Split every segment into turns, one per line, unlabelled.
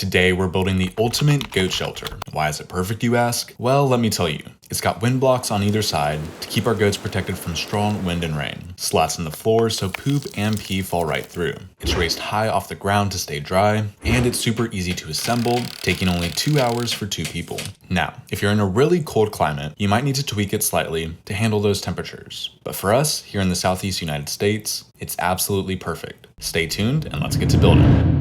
Today we're building the ultimate goat shelter. Why is it perfect, you ask? Well, let me tell you. It's got wind blocks on either side to keep our goats protected from strong wind and rain. Slats in the floor so poop and pee fall right through. It's raised high off the ground to stay dry, and it's super easy to assemble, taking only 2 hours for 2 people. Now, if you're in a really cold climate, you might need to tweak it slightly to handle those temperatures. But for us, here in the Southeast United States, it's absolutely perfect. Stay tuned and let's get to building.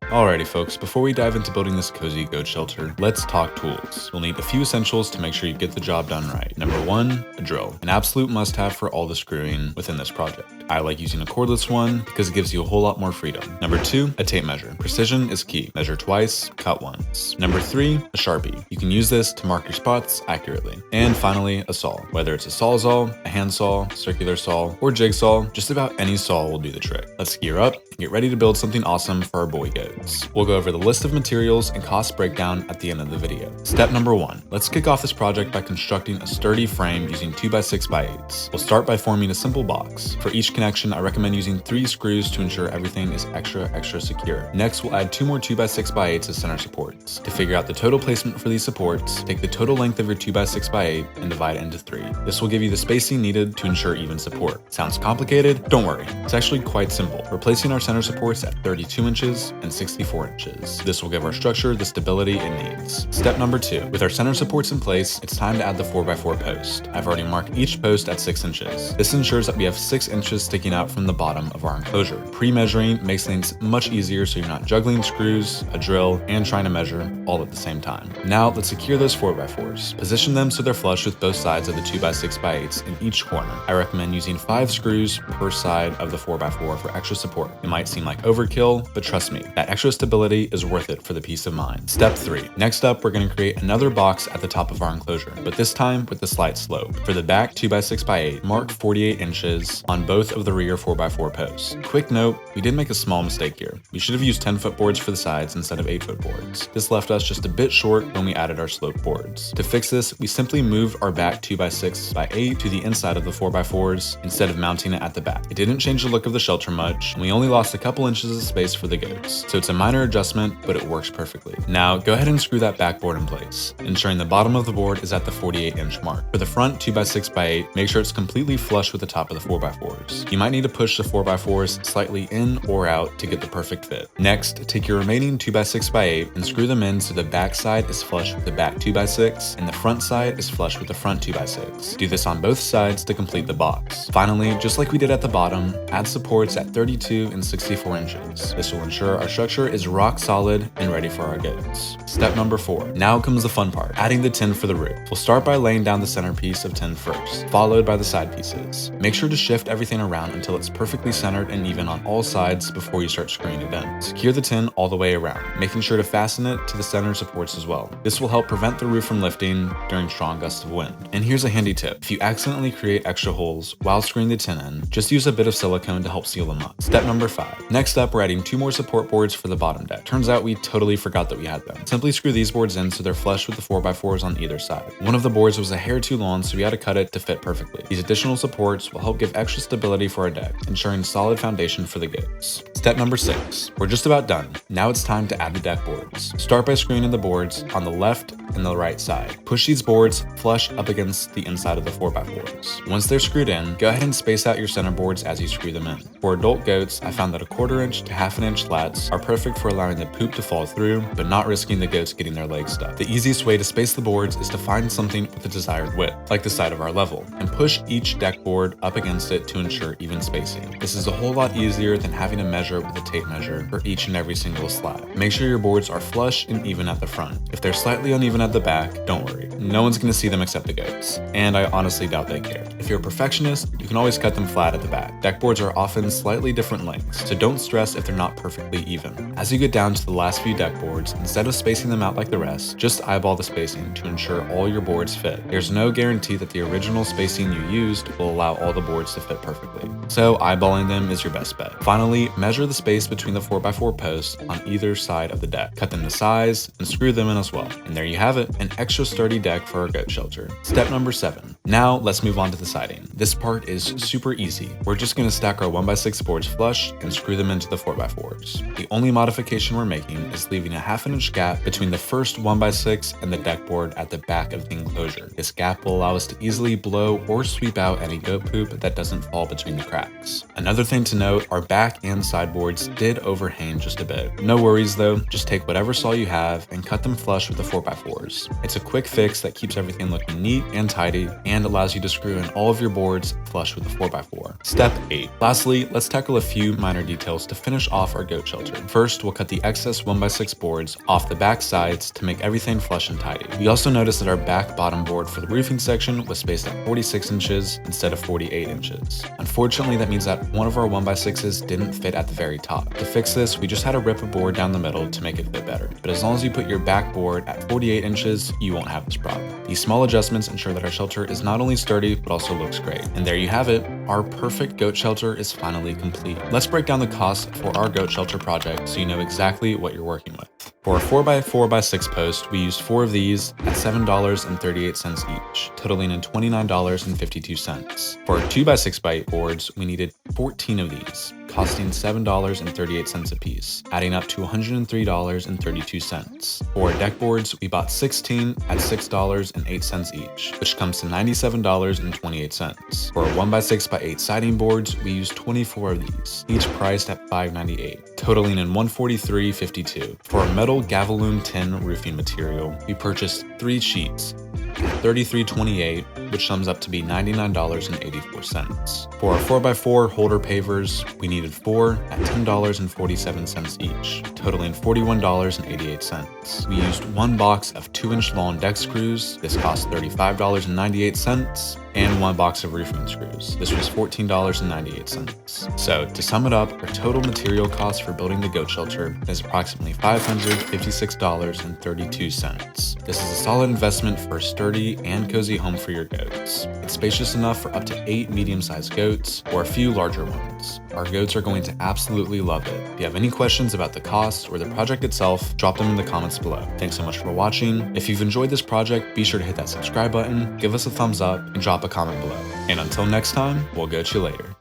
Alrighty folks, before we dive into building this cozy goat shelter, let's talk tools. You'll need a few essentials to make sure you get the job done right. Number 1, a drill. An absolute must-have for all the screwing within this project. I like using a cordless one because it gives you a whole lot more freedom. Number 2, a tape measure. Precision is key. Measure twice, cut once. Number 3, a Sharpie. You can use this to mark your spots accurately. And finally, a saw. Whether it's a sawzall, a handsaw, circular saw, or jigsaw, just about any saw will do the trick. Let's gear up and get ready to build something awesome for our boy goats. We'll go over the list of materials and cost breakdown at the end of the video. Step number 1. Let's kick off this project by constructing a sturdy frame using 2x6x8s. We'll start by forming a simple box. For each connection, I recommend using 3 screws to ensure everything is extra secure. Next, we'll add 2 more 2x6x8s as center supports. To figure out the total placement for these supports, take the total length of your 2x6x8 and divide it into 3. This will give you the spacing needed to ensure even support. Sounds complicated? Don't worry. It's actually quite simple. We're placing our center supports at 32 inches and 64 inches. This will give our structure the stability it needs. Step number 2. With our center supports in place, it's time to add the 4x4 post. I've already marked each post at 6 inches. This ensures that we have 6 inches sticking out from the bottom of our enclosure. Pre-measuring makes things much easier so you're not juggling screws, a drill, and trying to measure all at the same time. Now let's secure those 4x4s. Position them so they're flush with both sides of the 2x6x8s in each corner. I recommend using 5 screws per side of the 4x4 for extra support. It might seem like overkill, but trust me, that extra stability is worth it for the peace of mind. Step 3. Next up, we're going to create another box at the top of our enclosure, but this time with a slight slope. For the back 2x6x8, mark 48 inches on both of the rear 4x4 posts. Quick note, we did make a small mistake here. We should have used 10-foot boards for the sides instead of 8-foot boards. This left us just a bit short when we added our slope boards. To fix this, we simply moved our back 2x6x8 to the inside of the 4x4s instead of mounting it at the back. It didn't change the look of the shelter much, and we only lost a couple inches of space for the goats. So it's a minor adjustment, but it works perfectly. Now go ahead and screw that backboard in place, ensuring the bottom of the board is at the 48-inch mark. For the front 2x6x8, make sure it's completely flush with the top of the 4x4s. You might need to push the 4x4s slightly in or out to get the perfect fit. Next, take your remaining 2x6x8 and screw them in so the back side is flush with the back 2x6 and the front side is flush with the front 2x6. Do this on both sides to complete the box. Finally, just like we did at the bottom, add supports at 32 and 64 inches. This will ensure our structure is rock solid and ready for our goats. Step number 4. Now comes the fun part, adding the tin for the roof. We'll start by laying down the centerpiece of tin first, followed by the side pieces. Make sure to shift everything around until it's perfectly centered and even on all sides before you start screwing it in. Secure the tin all the way around, making sure to fasten it to the center supports as well. This will help prevent the roof from lifting during strong gusts of wind. And here's a handy tip. If you accidentally create extra holes while screwing the tin in, just use a bit of silicone to help seal them up. Step number 5. Next up, we're adding 2 more support boards for the bottom deck. Turns out we totally forgot that we had them. Simply screw these boards in so they're flush with the 4x4s on either side. One of the boards was a hair too long, so we had to cut it to fit perfectly. These additional supports will help give extra stability for our deck, ensuring solid foundation for the goats. Step number 6. We're just about done. Now it's time to add the deck boards. Start by screwing in the boards on the left and the right side. Push these boards flush up against the inside of the 4x4s. Once they're screwed in, go ahead and space out your center boards as you screw them in. For adult goats, I found that a 1/4 inch to 1/2 inch slats are perfect for allowing the poop to fall through, but not risking the goats getting their legs stuck. The easiest way to space the boards is to find something with the desired width, like the side of our level, and push each deck board up against it to ensure even spacing. This is a whole lot easier than having to measure with a tape measure for each and every single slat. Make sure your boards are flush and even at the front. If they're slightly uneven even at the back, don't worry. No one's gonna see them except the goats, and I honestly doubt they care. If you're a perfectionist, you can always cut them flat at the back. Deck boards are often slightly different lengths, so don't stress if they're not perfectly even. As you get down to the last few deck boards, instead of spacing them out like the rest, just eyeball the spacing to ensure all your boards fit. There's no guarantee that the original spacing you used will allow all the boards to fit perfectly, so eyeballing them is your best bet. Finally, measure the space between the 4x4 posts on either side of the deck. Cut them to size and screw them in as well. And there you have it, an extra sturdy deck for our goat shelter. Step number 7. Now let's move on to the siding. This part is super easy. We're just going to stack our 1x6 boards flush and screw them into the 4x4s. The only modification we're making is leaving a 1/2 inch gap between the first 1x6 and the deck board at the back of the enclosure. This gap will allow us to easily blow or sweep out any goat poop that doesn't fall between the cracks. Another thing to note, our back and sideboards did overhang just a bit. No worries though, just take whatever saw you have and cut them flush with the 4x4s. It's a quick fix that keeps everything looking neat and tidy and allows you to screw in all of your boards flush with the 4x4. Step 8. Lastly, let's tackle a few minor details to finish off our goat shelter. First, we'll cut the excess 1x6 boards off the back sides to make everything flush and tidy. We also noticed that our back bottom board for the roofing section was spaced at 46 inches instead of 48 inches. Unfortunately, that means that one of our 1x6s didn't fit at the very top. To fix this, we just had to rip a board down the middle to make it fit better. But as long as you put your back board at 48 inches, you won't have this problem. These small adjustments ensure that our shelter is not only sturdy, but also looks great. And there you have it. Our perfect goat shelter is finally complete. Let's break down the cost for our goat shelter project so you know exactly what you're working with. For a 4x4x6 post, we used 4 of these at $7.38 each, totaling in $29.52. For our 2x6x8 boards, we needed 14 of these, costing $7.38 a piece, adding up to $103.32. For our deck boards, we bought 16 at $6.08 each, which comes to $97.28. For our 1x6x8 siding boards, we used 24 of these, each priced at $5.98, totaling in $143.52. For our metal Gavaloon tin roofing material, we purchased 3 sheets at $33.28, which sums up to be $99.84. For our 4x4 holder pavers, we needed 4 at $10.47 each, totaling $41.88. We used 1 box of 2-inch long deck screws. This cost $35.98. And 1 box of roofing screws. This was $14.98. So to sum it up, our total material cost for building the goat shelter is approximately $556.32. This is a solid investment for a sturdy and cozy home for your goats. It's spacious enough for up to 8 medium-sized goats or a few larger ones. Our goats are going to absolutely love it. If you have any questions about the cost or the project itself, drop them in the comments below. Thanks so much for watching. If you've enjoyed this project, be sure to hit that subscribe button, give us a thumbs up, and drop a comment below. And until next time, we'll goat you later.